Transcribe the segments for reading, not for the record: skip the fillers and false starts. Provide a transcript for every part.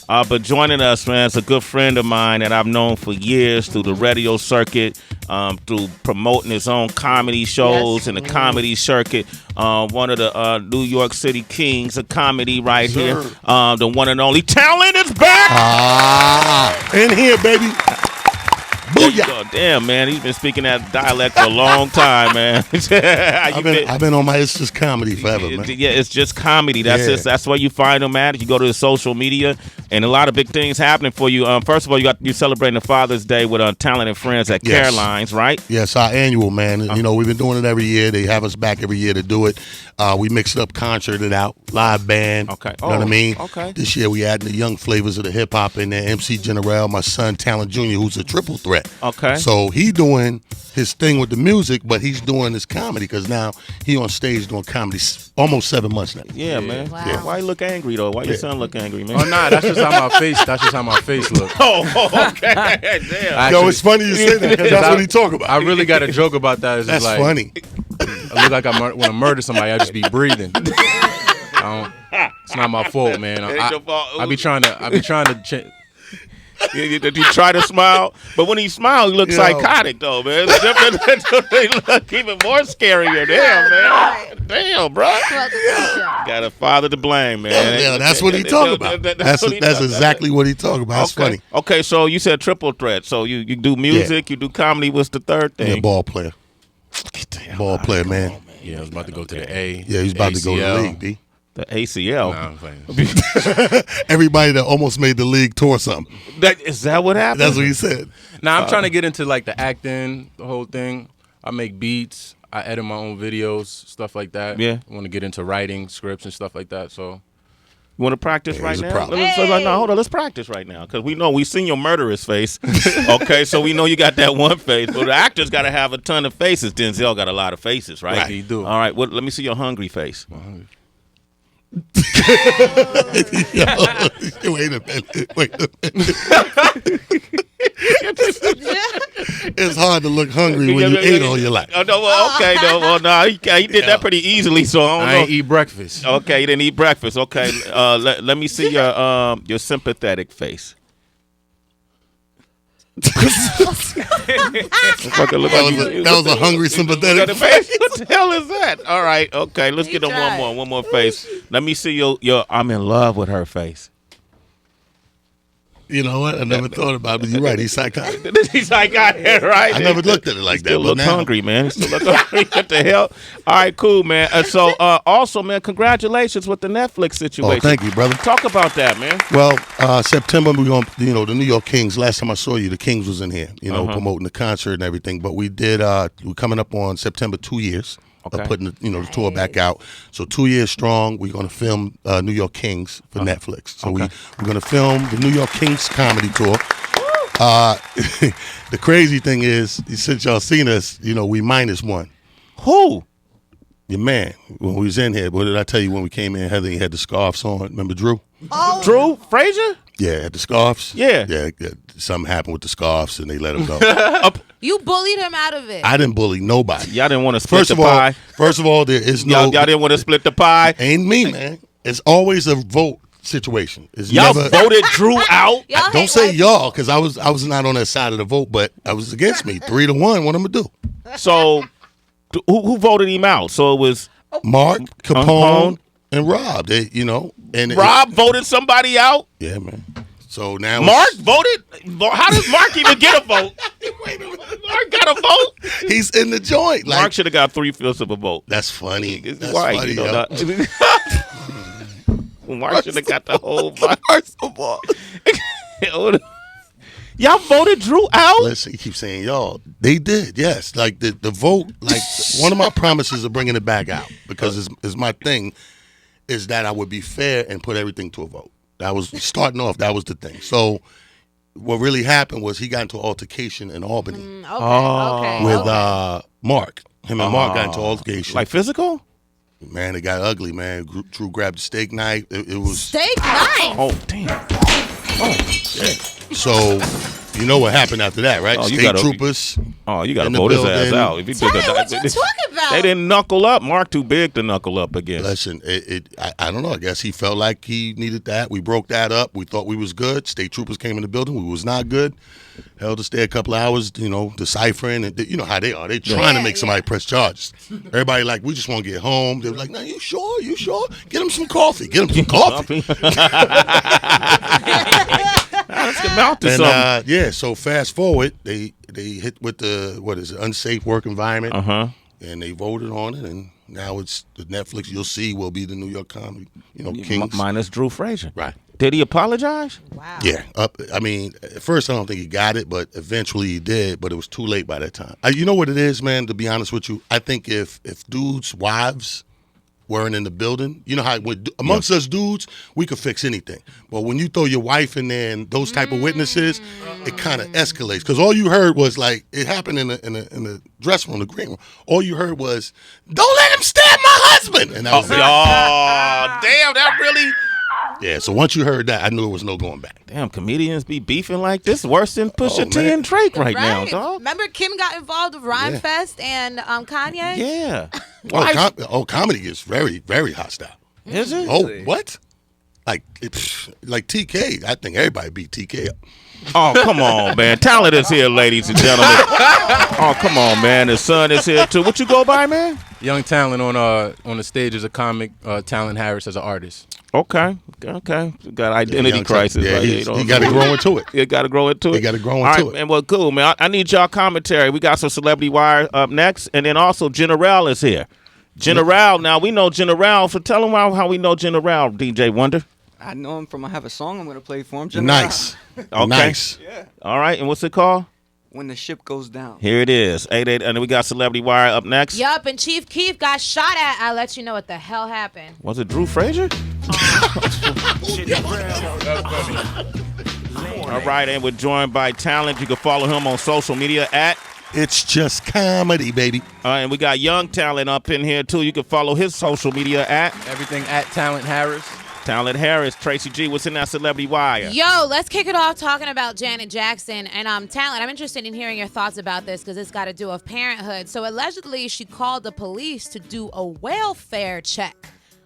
But joining us, man, is a good friend of mine that I've known for years through the radio circuit, through promoting his own comedy shows in the comedy circuit. One of the New York City kings of comedy right here. The one and only Talent is back. In here, baby. Booyah. Damn, man, he's been speaking that dialect for a long time, man. I've been on my It's Just Comedy forever, man. Yeah, it's just comedy. That's where you find him at. You go to the social media, and a lot of big things happening for you. First of all, you celebrating the Father's Day with Talent and Friends at Caroline's, right? Yes, our annual, man. You know, we've been doing it every year. They have us back every year to do it. We mix it up, concert it out, live band. Okay. You know what I mean? Okay. This year we adding the young flavors of the hip hop in there. MC General, my son Talent Jr., who's a triple threat. Okay. So he doing his thing with the music, but he's doing his comedy because now he on stage doing comedy almost 7 months now. Yeah, man. Wow. Yeah. Why you look angry though? Why your son look angry, man? Oh nah, that's just how my face. That's just how my face looks. Oh, okay. Damn. Yo, it's funny you say that because that's what he talk about. I really got a joke about that. It's That's just like, funny. I look like I want to murder somebody. I just be breathing. It's not my fault, man. Ain't your fault. I be trying to. You try to smile, but when he smiles, he looks psychotic, though, man. It's different. They look even more scarier. Damn, man. Damn, bro. Got a father to blame, man. Yeah, that's what he talk about. That's exactly what he talk about. That's funny. Okay, so you said triple threat. So you do music, you do comedy. What's the third thing? Yeah, ball player. Ball player, man. Yeah, I was about to go to the A. Yeah, he's about to go to the league, B. The ACL. Nah, I'm playing. Everybody that almost made the league tore something. Is that what happened? That's what he said. Nah, I'm trying to get into like the acting, the whole thing. I make beats. I edit my own videos, stuff like that. Yeah. I want to get into writing scripts and stuff like that. So You want to practice right now? problem. No, hold on. Let's practice right now because we seen your murderous face. Okay, so we know you got that one face, but the actor's got to have a ton of faces. Denzel got a lot of faces, right? Right, he do. All right, let me see your hungry face. Wait a minute. It's hard to look hungry when you ate all your life. Oh, no, well, okay, no, he did that pretty easily, so I don't know. I ain't eat breakfast. Okay, you didn't eat breakfast. Okay, let me see your sympathetic face. That was a hungry, sympathetic face. What the hell is that? All right, okay, let's get him one more face. Let me see your I'm in love with her face. You know what? I never thought about it. But you're right. He's psychotic. He's psychotic, right? I never looked at it like that. Still But look now, hungry, man. Still look hungry. What the hell? All right, cool, man. So, also, man, congratulations with the Netflix situation. Oh, thank you, brother. Talk about that, man. Well, September we're going. The New York Kings. Last time I saw you, the Kings was in here. Promoting the concert and everything. But we did. We're coming up on September 2 years. Okay. Putting the tour back out. So 2 years strong. We're going to film New York Kings for Netflix. So we're going to film the New York Kings comedy tour. The crazy thing is, since y'all seen us, we -1. Who? Your man. When we was in here, what did I tell you when we came in? Heather, he had the scarves on. Remember Drew? Oh. Drew Frazier? Yeah, had the scarves. Yeah. Yeah. Something happened with the scarves, and they let him go. You bullied him out of it. I didn't bully nobody. Y'all didn't want to split the pie. First of all, there is no. Y'all didn't want to split the pie. Ain't me, man. It's always a vote situation. It's Y'all never, voted Drew out. Y'all don't hate say white y'all, because I was not on that side of the vote, but I was against me. 3-1. What I'm gonna do? So, who voted him out? So it was Mark, Capone, and Rob. They, and Rob voted somebody out. Yeah, man. So now Mark voted. How does Mark even get a vote? Wait a minute. Mark got a vote. He's in the joint. Like, Mark should have got 3/5 of a vote. That's funny. That's Right, funny, yo. Mark should have got the whole vote. First of all, y'all voted Drew out. Listen, you keep saying y'all. They did, yes. Like the vote. Like one of my promises of bringing it back out because is my thing is that I would be fair and put everything to a vote. That was starting off. That was the thing. So what really happened was he got into an altercation in Albany with Mark. Him and Mark got into an altercation. Like physical? Man, it got ugly, man. Drew grabbed a steak knife. It was steak knife. Oh damn. Oh shit. So you know what happened after that, right? Oh, State troopers Oh, you got to in the vote his ass building. out. If you Tell me what you talking about. They didn't knuckle up. Mark too big to knuckle up again. Listen, I don't know. I guess he felt like he needed that. We broke that up. We thought we was good. State troopers came in the building. We was not good. Held us there a couple of hours, deciphering. And you know how they are. They trying to make somebody press charges. Everybody like, we just want to get home. They were like, no, you sure? You sure? Get him some coffee. Get him some coffee. Let's get out to something. So fast forward, they hit with the, unsafe work environment. And they voted on it, and now it's the Netflix you'll see will be the New York Comedy, Kings. Minus Drew Frazier. Right. Did he apologize? Wow. Yeah. At first I don't think he got it, but eventually he did, but it was too late by that time. You know what it is, man, to be honest with you? I think if dudes' wives weren't in the building, you know how amongst us dudes, we could fix anything. But when you throw your wife in there and those type of witnesses, it kind of escalates. Because all you heard was like, it happened in the dressing room, the green room. All you heard was, "Don't let him stab my husband." And that was it. Oh, damn, that really... Yeah, so once you heard that, I knew it was no going back. Damn, comedians be beefing like this worse than Pusha T and Drake right now, dog. Remember Kim got involved with Rhyme Fest and Kanye? Yeah. Comedy is very, very hostile. Is it? Oh, what? Like TK, I think everybody beat TK up. Oh, come on, man. Talent is here, ladies and gentlemen. Oh, come on, man. His son is here, too. What you go by, man? Young Talent on the stage as a comic, Talent Harris as an artist. Okay. Got identity crisis right here. He got to grow into it. You got to grow into it. He got to grow into All right, it. man. Well, cool, man. I need y'all commentary. We got some Celebrity Wire up next, and then also General is here. General, now we know General. So tell him how we know General, DJ Wonder. I know him from. I have a song I'm going to play for him. General. Nice. Okay. Nice. Yeah. All right, and what's it called? When the Ship Goes Down. Here it is. 8-8, and then we got Celebrity Wire up next. Yup, and Chief Keef got shot at. I'll let you know what the hell happened. Was it Drew Frazier? All right, and we're joined by Talent. You can follow him on social media at... It's just comedy, baby. And we got Young Talent up in here, too. You can follow his social media at... Everything at Talent Harris. Talent Harris. Tracy G, what's in that Celebrity Wire? Yo, let's kick it off talking about Janet Jackson. And Talent, I'm interested in hearing your thoughts about this because it's got to do with parenthood. So allegedly, she called the police to do a welfare check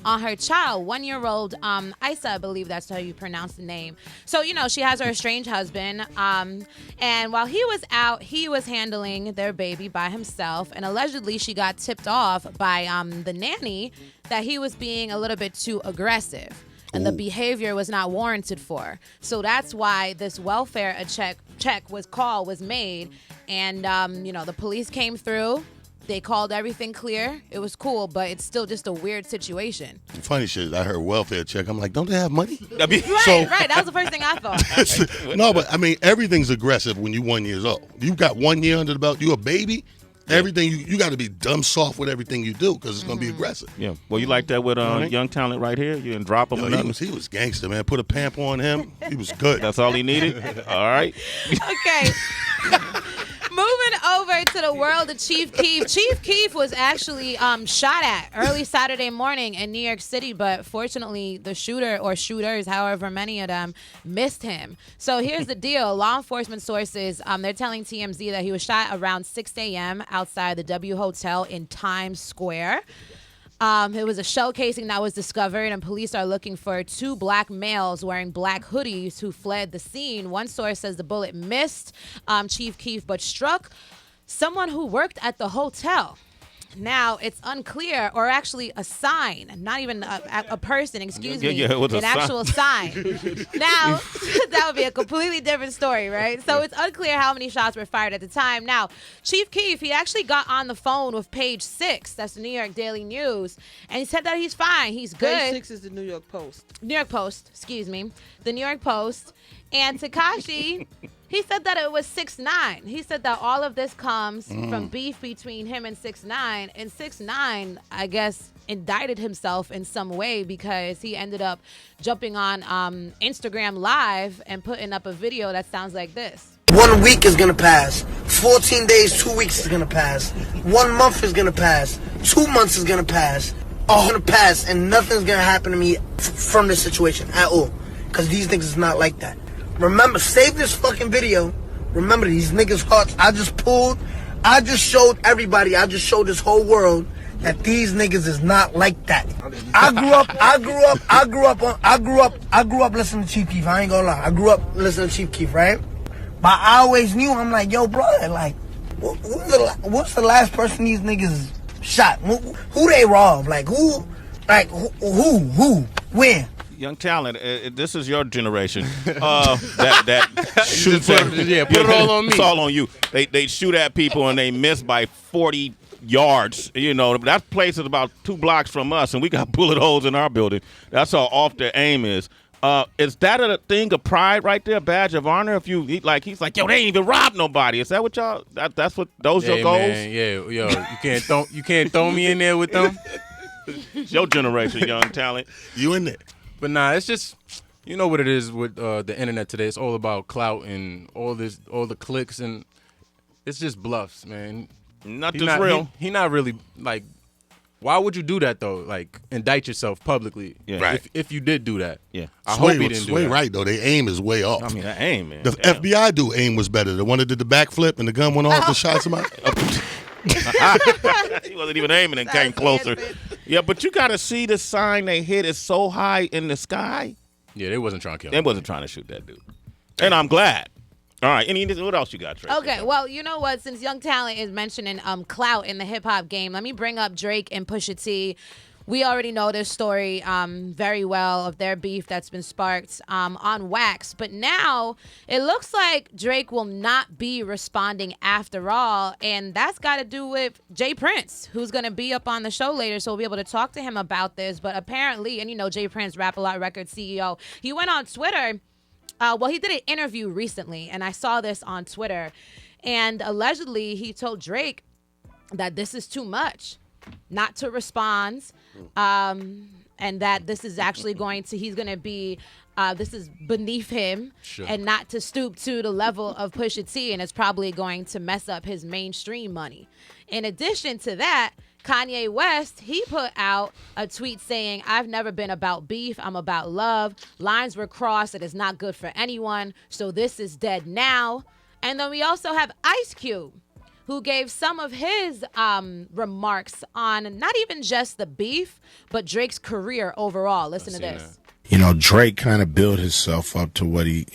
on her child, 1-year-old Isa, I believe that's how you pronounce the name. So, she has her estranged husband. And while he was out, he was handling their baby by himself. And allegedly, she got tipped off by the nanny that he was being a little bit too aggressive. And the behavior was not warranted for. So that's why this welfare check was made. And, the police came through. They called everything clear. It was cool, but it's still just a weird situation. Funny shit, I heard welfare check. I'm like, don't they have money? Right. That was the first thing I thought. No, but everything's aggressive when you're 1 year old. You got 1 year under the belt. You a baby. Everything you got to be dumb soft with everything you do because it's gonna be aggressive. Yeah. Well, you like that with Young Talent right here? You didn't drop him or nothing? He was gangster, man. Put a pamp on him. He was good. That's all he needed? All right. Okay. Moving over to the world of Chief Keef. Chief Keef was actually shot at early Saturday morning in New York City, but fortunately the shooter or shooters, however many of them, missed him. So here's the deal. Law enforcement sources, they're telling TMZ that he was shot around 6 a.m. outside the W Hotel in Times Square. It was a shell casing that was discovered, and police are looking for 2 black males wearing black hoodies who fled the scene. One source says the bullet missed Chief Keef, but struck someone who worked at the hotel. Now, it's unclear, or actually a sign, not even a person, excuse me, an actual sign. Now, that would be a completely different story, right? So it's unclear how many shots were fired at the time. Now, Chief Keef, he actually got on the phone with Page 6, that's the New York Daily News, and he said that he's fine, he's good. Page 6 is the New York Post. New York Post, excuse me. The New York Post. And Tekashi, he said that it was 6ix9ine. He said that all of this comes from beef between him and 6ix9ine. And 6ix9ine, I guess, indicted himself in some way because he ended up jumping on Instagram Live and putting up a video that sounds like this. 1 week is gonna pass. 14 days, 2 weeks is gonna pass. 1 month is gonna pass. 2 months is gonna pass. All gonna pass, and nothing's gonna happen to me from this situation at all. Because these niggas is not like that. Remember, save this fucking video. Remember, these niggas' hearts I just pulled, I just showed everybody, I just showed this whole world that these niggas is not like that. I grew up listening to Chief Keef. I ain't gonna lie. I grew up listening to Chief Keef, right? But I always knew, I'm like, yo, bro, like, what's the last person these niggas shot? Who they robbed? Like, who, when? Young talent, this is your generation. That shoots at, put it all on me. It's all on you. They shoot at people and they miss by 40 yards. You know, that place is about 2 blocks from us, and we got bullet holes in our building. That's how off their aim is. Is that a thing of pride right there, badge of honor? If you he's like, yo, they ain't even robbed nobody. Is that what y'all? That's what those your goals? Man, yeah, yo, you can't throw me in there with them. It's your generation, young talent. You in there? But nah, it's just, you know what it is with the internet today. It's all about clout and all the clicks, and it's just bluffs, man. Nothing's real. He not really, like, why would you do that though? Like, indict yourself publicly. Yeah. Right. If you did do that. Yeah. I hope he didn't do Sway that. right though. Their aim is way off. I mean, that aim, man. The Damn. FBI dude aim was better. The one that did the backflip and the gun went off and shot somebody. He wasn't even aiming and came closer. Yeah, but you got to see the sign they hit is so high in the sky. Yeah, they wasn't trying to kill They him. wasn't trying to shoot that dude. And I'm glad. All right. What else you got, Tracy? Okay, well, you know what? Since Young Talent is mentioning clout in the hip hop game, let me bring up Drake and Pusha T. We already know this story very well of their beef that's been sparked on Wax. But now it looks like Drake will not be responding after all. And that's got to do with Jay Prince, who's going to be up on the show later. So we'll be able to talk to him about this. But apparently, and you know, Jay Prince, Rap-A-Lot Records CEO, he went on Twitter. He did an interview recently, and I saw this on Twitter. And allegedly, he told Drake that this is too much, not to respond, and that this is actually he's going to be, this is beneath him, Sure. and not to stoop to the level of Pusha T, and it's probably going to mess up his mainstream money. In addition to that, Kanye West, he put out a tweet saying, I've never been about beef. I'm about love. Lines were crossed. It is not good for anyone. So this is dead now. And then we also have Ice Cube, who gave some of his remarks on not even just the beef, but Drake's career overall. Listen to this. You know, Drake kind of built himself up to what he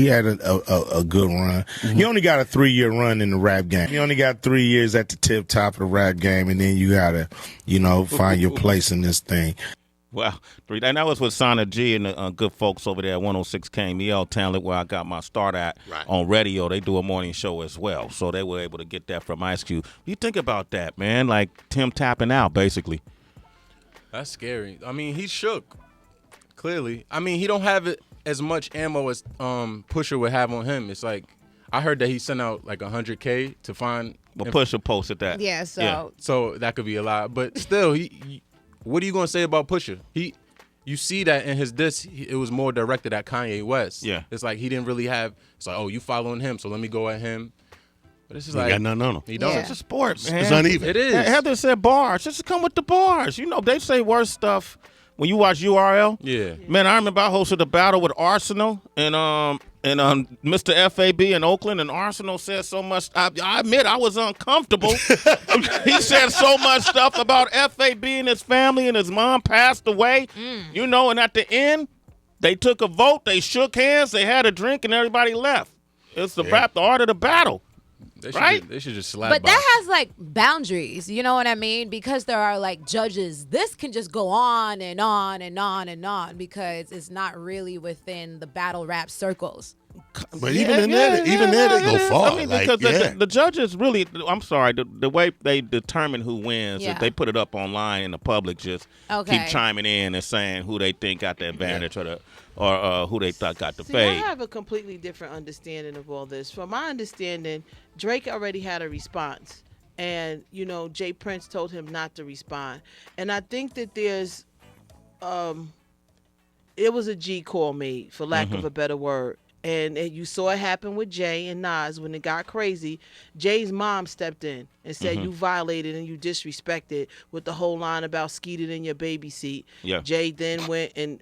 had a good run. Mm-hmm. He only got a 3-year run in the rap game. He only got 3 years at the tip top of the rap game, and then you gotta, find your place in this thing. Well, and that was with Sana G and the good folks over there at 106 KMEL Talent, where I got my start at on radio. They do a morning show as well, so they were able to get that from Ice Cube. You think about that, man? Like Tim tapping out, basically. That's scary. I mean, he shook. Clearly. I mean, he don't have it as much ammo as Pusha would have on him. It's like, I heard that he sent out like $100K to find. But Pusha posted that. Yeah, So that could be a lot. But still, what are you gonna say about Pusha? You see that in his diss, it was more directed at Kanye West. Yeah, it's like he didn't really have. It's like, oh, you following him, so let me go at him. But it's just like, got nothing on him. He don't. Yeah. It's a sport, man. It's uneven. It is. Heather said bars. Just come with the bars. You know, they say worse stuff when you watch URL. Yeah. Man, I remember I hosted a battle with Arsenal and Mr. FAB in Oakland, and Arsenal said so much. I admit I was uncomfortable. He said so much stuff about FAB and his family, and his mom passed away. You know, and at the end, they took a vote, they shook hands, they had a drink, and everybody left. It's the rap, the art of the battle. They should just slap. But that has like boundaries, you know what I mean? Because there are like judges. This can just go on and on and on and on because it's not really within the battle rap circles. But even there, they go far. I mean, because the judges really, I'm sorry, the way they determine who wins, if they put it up online and the public just keep chiming in and saying who they think got the advantage or who they thought got the fade. I have a completely different understanding of all this. From my understanding, Drake already had a response. And, Jay Prince told him not to respond. And I think that there's, it was a G call made, for lack of a better word. And you saw it happen with Jay and Nas when it got crazy. Jay's mom stepped in and said, you violated and you disrespected with the whole line about skeeted in your baby seat. Yeah. Jay then went and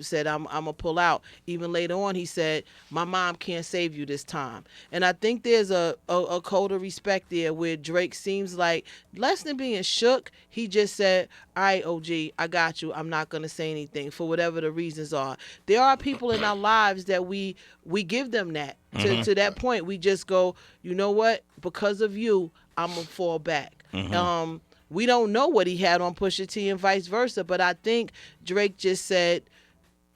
said, I'm going to pull out. Even later on, he said, my mom can't save you this time. And I think there's a code of respect there where Drake seems like, less than being shook, he just said, all right, OG, I got you. I'm not going to say anything for whatever the reasons are. There are people in our lives that we give them that. To that point, we just go, you know what? Because of you, I'm going to fall back. We don't know what he had on Pusha T and vice versa, but I think Drake just said,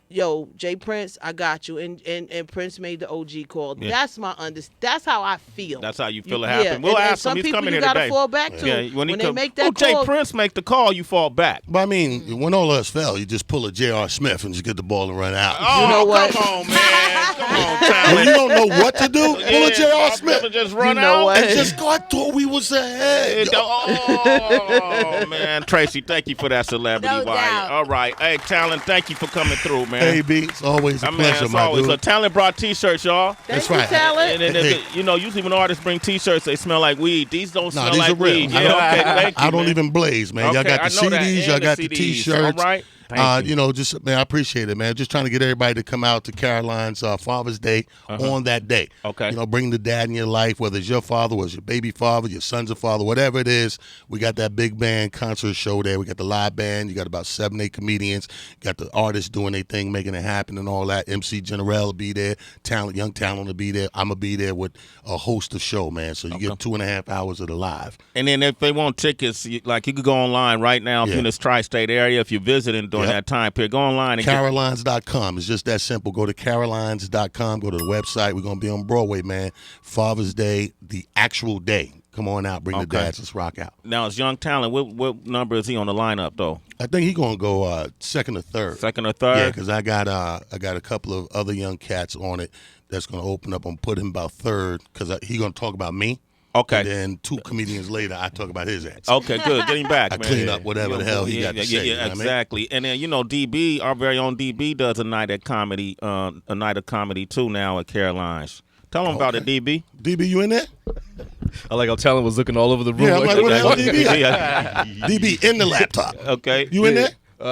yo, Jay Prince, I got you. And Prince made the OG call. Yeah. That's how I feel. That's how you feel it happened. We'll ask him. He's coming here today. Some people you got to fall back to. When they make that Jay call. Prince make the call, you fall back. But I mean, when all else fell, you just pull a J.R. Smith and just get the ball and run out. Oh, You know what? Come on, man. Come on, When talent. you don't know what to do, pull a J.R. Smith Just run You know out. what? and just go. I thought we was ahead. Oh, man. Tracy, thank you for that celebrity No wire. doubt. All right. Hey, Talent, thank you for coming through, man. Hey, B, it's always a I mean, pleasure, it's my always dude. a Talent brought T-shirts, y'all. That's Thank right. you, Talent. And then, you know, usually when artists bring T-shirts, they smell like weed. These don't smell these like are real. weed. I Yeah, don't- okay, thank you, I don't man. even blaze, man. Y'all Okay, got the I know that, CDs, and y'all the got the CDs. T-shirts. All right. Thank You know, just man, I appreciate it, man. Just trying to get everybody to come out to Caroline's Father's Day on that day. Okay. You know, bring the dad in your life, whether it's your father, whether it's your baby father, your son's a father, whatever it is. We got that big band concert show there. We got the live band. You got about 7, 8 comedians. Got the artists doing their thing, making it happen and all that. MC General will be there. Young Talent will be there. I'm going to be there with a host of show, man. So you get 2.5 hours of the live. And then if they want tickets, you could go online right now if you're in this tri-state area. If you're visiting during that time period, go online and Carolines.com. It's just that simple. Go to Carolines.com. Go to the website. We're going to be on Broadway, man. Father's Day, the actual day. Come on out. Bring the dads. Let's rock out. Now, it's Young Talent. What number is he on the lineup, though? I think he's going to go second or third. Second or third? Yeah, because I got a couple of other young cats on it that's going to open up and put him about third because he's going to talk about me. Okay. And then 2 comedians later, I talk about his ass. Okay, good. Get him back, I man. clean up whatever the hell he got to say. You know what I mean? Exactly. And then, you know, DB, our very own DB, does a night of comedy too now at Caroline's. Tell them about it, DB. DB, you in there? I like how Talent was looking all over the room. Yeah, I'm like, what the hell, DB? Yeah. DB in the laptop. Okay. You in there?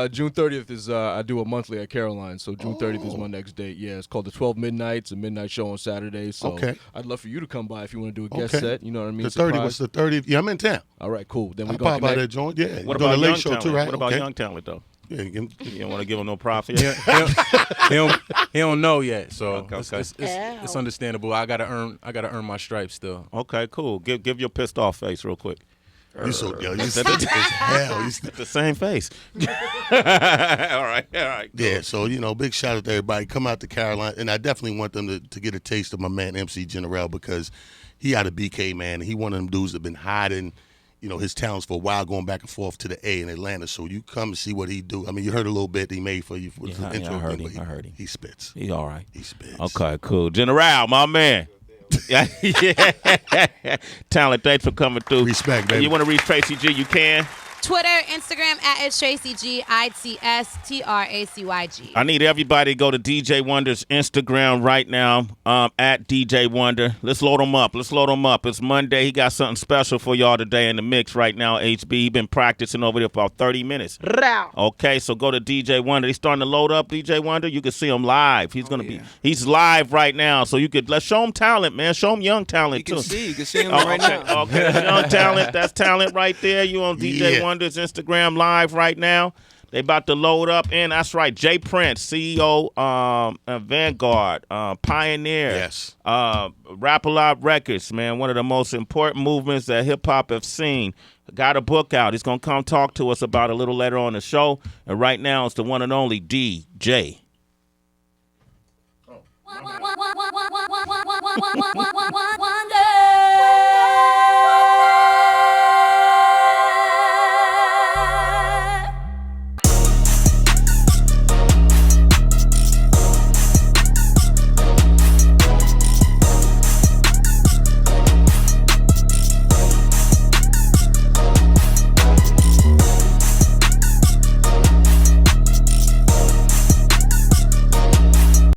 June 30th is I do a monthly at Caroline, so June 30th is my next date. Yeah, it's called the 12 Midnight. It's a midnight show on Saturday. So Okay. I'd love for you to come by if you want to do a guest Okay. set. You know what I mean? The 30th was the 30th. Yeah, I'm in town. All right, cool. Then we I'll go pop by connect. that joint. Yeah. What Doing about a late Young show Talent? too, right? What about Okay. Young Talent, though? Yeah, You don't want to give him no props yet? He don't know yet, so Okay. it's understandable. I gotta earn my stripes still. Okay, cool. Give your pissed off face real quick. You stupid as hell. The same face. all right. Cool. Yeah, so, you know, big shout out to everybody. Come out to Carolina. And I definitely want them to get a taste of my man, MC General, because he out of BK, man. And he one of them dudes that been hiding, you know, his talents for a while, going back and forth to the A in Atlanta. So you come and see what he do. I mean, you heard a little bit he made for you for the intro. I heard thing, him. but I heard him. He spits. He's all right. He spits. Okay, cool. General, my man. Yeah. Talent, thanks for coming through. Respect, baby. You want to reach Tracy G, you can. Twitter, Instagram at it's Tracy G, ITSTRACYG. I need everybody to go to DJ Wonder's Instagram right now, at DJ Wonder. Let's load him up. It's Monday. He got something special for y'all today in the mix right now, HB. He been practicing over there for about 30 minutes. Okay, so go to DJ Wonder. He's starting to load up, DJ Wonder. You can see him live. He's he's live right now. So let's show him talent, man. Show him young talent, You too. can see him right now. Okay, that's young talent. That's talent right there. You on DJ Wonder's Instagram live right now. They about to load up, and that's right, Jay Prince, CEO, Vanguard, Pioneer, Yes. Rap-A-Lot Records, man, one of the most important movements that hip-hop have seen. Got a book out. He's going to come talk to us about it a little later on the show, and right now it's the one and only DJ.